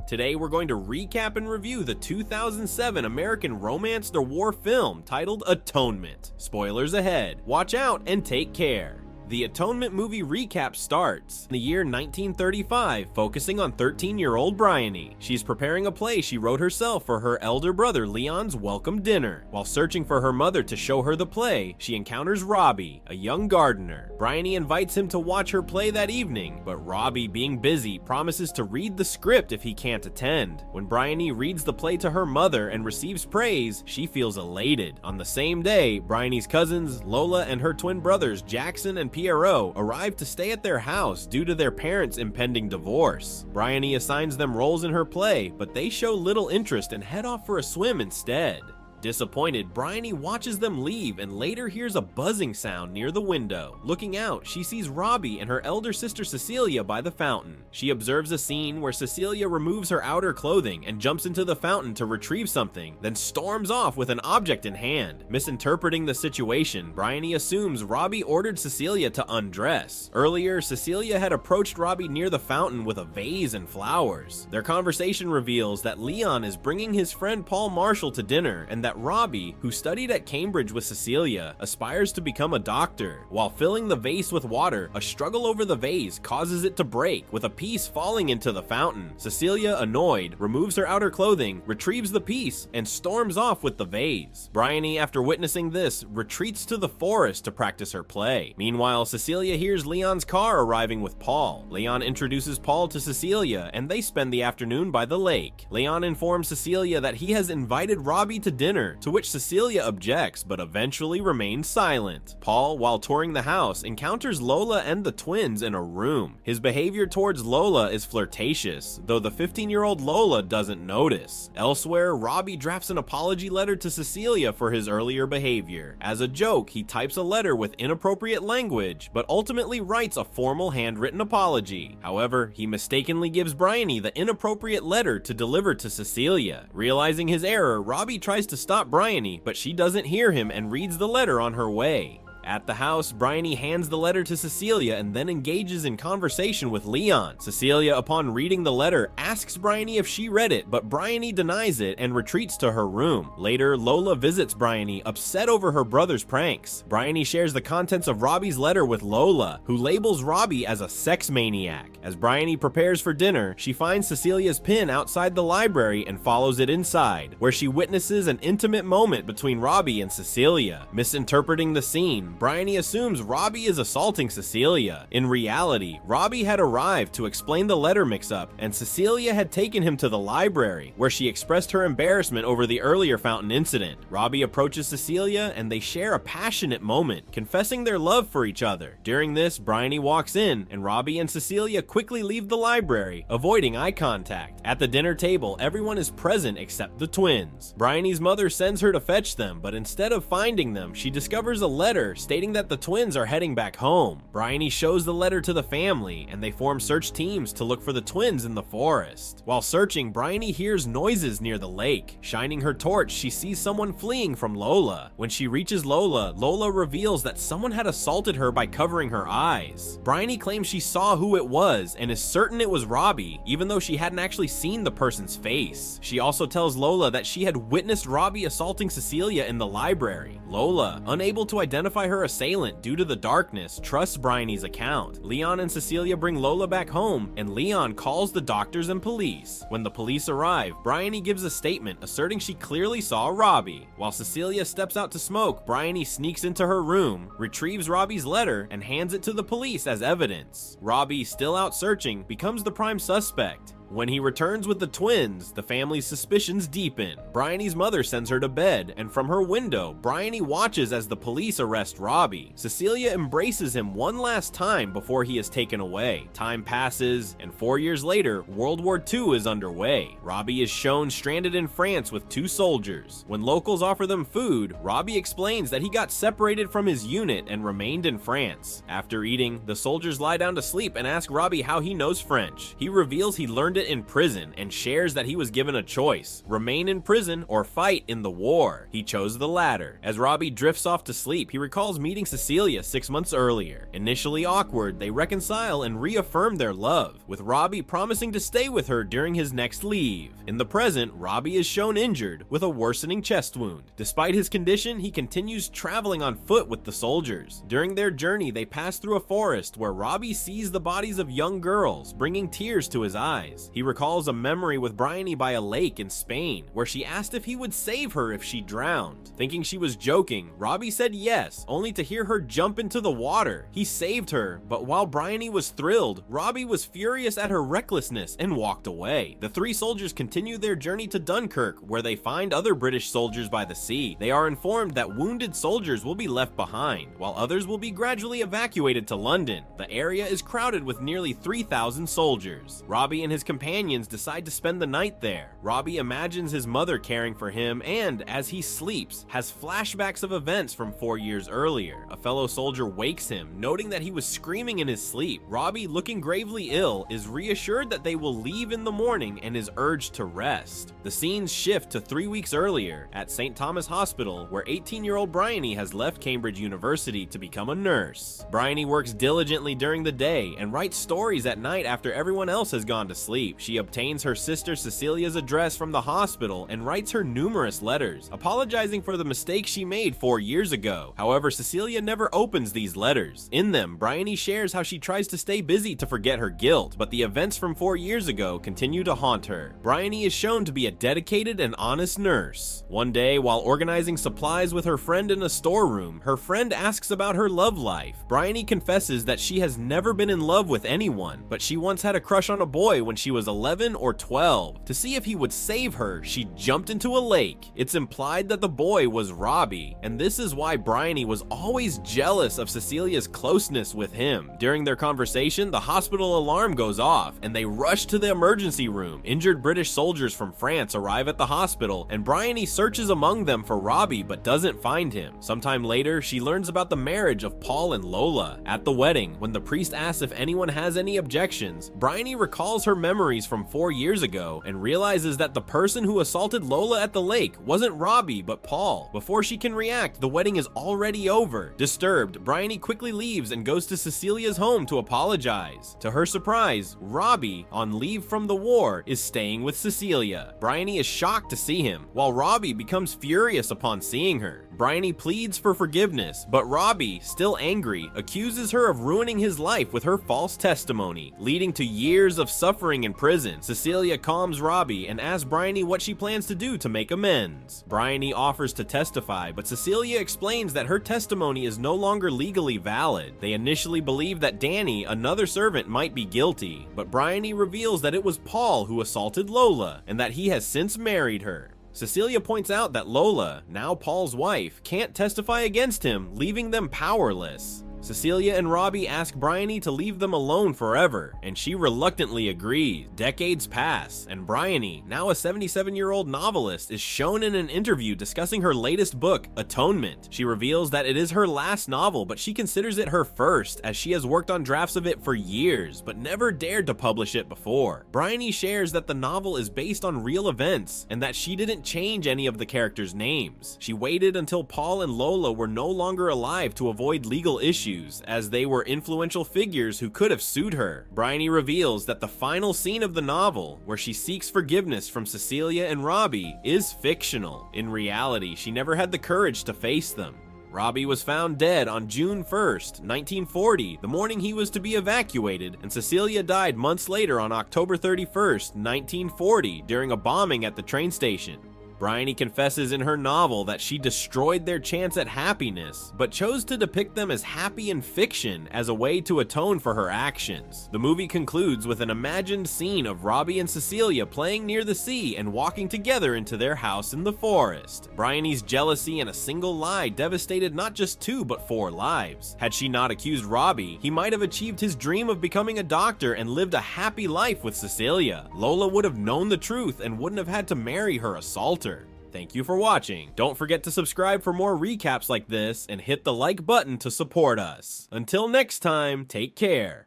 Today we're going to recap and review the 2007 American romance noir film titled Atonement. Spoilers ahead. Watch out and take care. The Atonement movie recap starts in the year 1935, focusing on 13-year-old Briony. She's preparing a play she wrote herself for her elder brother Leon's welcome dinner. While searching for her mother to show her the play, she encounters Robbie, a young gardener. Briony invites him to watch her play that evening, but Robbie, being busy, promises to read the script if he can't attend. When Briony reads the play to her mother and receives praise, she feels elated. On the same day, Briony's cousins, Lola and her twin brothers Jackson and Pierrot arrive to stay at their house due to their parents' impending divorce. Briony assigns them roles in her play, but they show little interest and head off for a swim instead. Disappointed, Briony watches them leave and later hears a buzzing sound near the window. Looking out, she sees Robbie and her elder sister Cecilia by the fountain. She observes a scene where Cecilia removes her outer clothing and jumps into the fountain to retrieve something, then storms off with an object in hand. Misinterpreting the situation, Briony assumes Robbie ordered Cecilia to undress. Earlier, Cecilia had approached Robbie near the fountain with a vase and flowers. Their conversation reveals that Leon is bringing his friend Paul Marshall to dinner and that Robbie, who studied at Cambridge with Cecilia, aspires to become a doctor. While filling the vase with water, a struggle over the vase causes it to break, with a piece falling into the fountain. Cecilia, annoyed, removes her outer clothing, retrieves the piece, and storms off with the vase. Briony, after witnessing this, retreats to the forest to practice her play. Meanwhile, Cecilia hears Leon's car arriving with Paul. Leon introduces Paul to Cecilia, and they spend the afternoon by the lake. Leon informs Cecilia that he has invited Robbie to dinner, to which Cecilia objects, but eventually remains silent. Paul, while touring the house, encounters Lola and the twins in a room. His behavior towards Lola is flirtatious, though the 15-year-old Lola doesn't notice. Elsewhere, Robbie drafts an apology letter to Cecilia for his earlier behavior. As a joke, he types a letter with inappropriate language, but ultimately writes a formal handwritten apology. However, he mistakenly gives Briony the inappropriate letter to deliver to Cecilia. Realizing his error, Robbie tries to stop Briony, but she doesn't hear him and reads the letter on her way. At the house, Briony hands the letter to Cecilia and then engages in conversation with Leon. Cecilia, upon reading the letter, asks Briony if she read it, but Briony denies it and retreats to her room. Later, Lola visits Briony, upset over her brother's pranks. Briony shares the contents of Robbie's letter with Lola, who labels Robbie as a sex maniac. As Briony prepares for dinner, she finds Cecilia's pin outside the library and follows it inside, where she witnesses an intimate moment between Robbie and Cecilia. Misinterpreting the scene, Briony assumes Robbie is assaulting Cecilia. In reality, Robbie had arrived to explain the letter mix-up, and Cecilia had taken him to the library, where she expressed her embarrassment over the earlier fountain incident. Robbie approaches Cecilia, and they share a passionate moment, confessing their love for each other. During this, Briony walks in, and Robbie and Cecilia quickly leave the library, avoiding eye contact. At the dinner table, everyone is present except the twins. Briony's mother sends her to fetch them, but instead of finding them, she discovers a letter stating that the twins are heading back home. Briony shows the letter to the family, and they form search teams to look for the twins in the forest. While searching, Briony hears noises near the lake. Shining her torch, she sees someone fleeing from Lola. When she reaches Lola, Lola reveals that someone had assaulted her by covering her eyes. Briony claims she saw who it was and is certain it was Robbie, even though she hadn't actually seen the person's face. She also tells Lola that she had witnessed Robbie assaulting Cecilia in the library. Lola, unable to identify her assailant due to the darkness, trusts Briony's account. Leon and Cecilia bring Lola back home, and Leon calls the doctors and police. When the police arrive, Briony gives a statement asserting she clearly saw Robbie. While Cecilia steps out to smoke, Briony sneaks into her room, retrieves Robbie's letter, and hands it to the police as evidence. Robbie, still out searching, becomes the prime suspect. When he returns with the twins, the family's suspicions deepen. Briony's mother sends her to bed, and from her window, Briony watches as the police arrest Robbie. Cecilia embraces him one last time before he is taken away. Time passes, and 4 years later, World War II is underway. Robbie is shown stranded in France with two soldiers. When locals offer them food, Robbie explains that he got separated from his unit and remained in France. After eating, the soldiers lie down to sleep and ask Robbie how he knows French. He reveals he learned learned it in prison and shares that he was given a choice: remain in prison or fight in the war. He chose the latter. As Robbie drifts off to sleep, he recalls meeting Cecilia 6 months earlier. Initially awkward, they reconcile and reaffirm their love, with Robbie promising to stay with her during his next leave. In the present, Robbie is shown injured with a worsening chest wound. Despite his condition, he continues traveling on foot with the soldiers. During their journey, they pass through a forest where Robbie sees the bodies of young girls, bringing tears to his eyes. He recalls a memory with Briony by a lake in Spain, where she asked if he would save her if she drowned. Thinking she was joking, Robbie said yes, only to hear her jump into the water. He saved her, but while Briony was thrilled, Robbie was furious at her recklessness and walked away. The three soldiers continue their journey to Dunkirk, where they find other British soldiers by the sea. They are informed that wounded soldiers will be left behind, while others will be gradually evacuated to London. The area is crowded with nearly 3,000 soldiers. Robbie and his companions decide to spend the night there. Robbie imagines his mother caring for him and, as he sleeps, has flashbacks of events from 4 years earlier. A fellow soldier wakes him, noting that he was screaming in his sleep. Robbie, looking gravely ill, is reassured that they will leave in the morning and is urged to rest. The scenes shift to 3 weeks earlier at St. Thomas Hospital, where 18-year-old Briony has left Cambridge University to become a nurse. Briony works diligently during the day and writes stories at night after everyone else has gone to sleep. She obtains her sister Cecilia's address from the hospital and writes her numerous letters, apologizing for the mistake she made 4 years ago. However, Cecilia never opens these letters. In them, Briony shares how she tries to stay busy to forget her guilt, but the events from 4 years ago continue to haunt her. Briony is shown to be a dedicated and honest nurse. One day, while organizing supplies with her friend in a storeroom, her friend asks about her love life. Briony confesses that she has never been in love with anyone, but she once had a crush on a boy when she was 11 or 12. To see if he would save her, she jumped into a lake. It's implied that the boy was Robbie, and this is why Briony was always jealous of Cecilia's closeness with him. During their conversation, the hospital alarm goes off, and they rush to the emergency room. Injured British soldiers from France arrive at the hospital, and Briony searches among them for Robbie but doesn't find him. Sometime later, she learns about the marriage of Paul and Lola. At the wedding, when the priest asks if anyone has any objections, Briony recalls her memories from 4 years ago and realizes that the person who assaulted Lola at the lake wasn't Robbie but Paul. Before she can react, the wedding is already over. Disturbed, Briony quickly leaves and goes to Cecilia's home to apologize. To her surprise, Robbie, on leave from the war, is staying with Cecilia. Briony is shocked to see him, while Robbie becomes furious upon seeing her. Briony pleads for forgiveness, but Robbie, still angry, accuses her of ruining his life with her false testimony, leading to years of suffering in prison. Cecilia calms Robbie and asks Briony what she plans to do to make amends. Briony offers to testify, but Cecilia explains that her testimony is no longer legally valid. They initially believe that Danny, another servant, might be guilty, but Briony reveals that it was Paul who assaulted Lola, and that he has since married her. Cecilia points out that Lola, now Paul's wife, can't testify against him, leaving them powerless. Cecilia and Robbie ask Briony to leave them alone forever, and she reluctantly agrees. Decades pass, and Briony, now a 77-year-old novelist, is shown in an interview discussing her latest book, Atonement. She reveals that it is her last novel, but she considers it her first, as she has worked on drafts of it for years, but never dared to publish it before. Briony shares that the novel is based on real events, and that she didn't change any of the characters' names. She waited until Paul and Lola were no longer alive to avoid legal issues, as they were influential figures who could have sued her. Briony reveals that the final scene of the novel, where she seeks forgiveness from Cecilia and Robbie, is fictional. In reality, she never had the courage to face them. Robbie was found dead on June 1st, 1940, the morning he was to be evacuated, and Cecilia died months later on October 31st, 1940, during a bombing at the train station. Briony confesses in her novel that she destroyed their chance at happiness, but chose to depict them as happy in fiction as a way to atone for her actions. The movie concludes with an imagined scene of Robbie and Cecilia playing near the sea and walking together into their house in the forest. Briony's jealousy and a single lie devastated not just 2 but 4 lives. Had she not accused Robbie, he might have achieved his dream of becoming a doctor and lived a happy life with Cecilia. Lola would have known the truth and wouldn't have had to marry her assaulter. Thank you for watching. Don't forget to subscribe for more recaps like this and hit the like button to support us. Until next time, take care.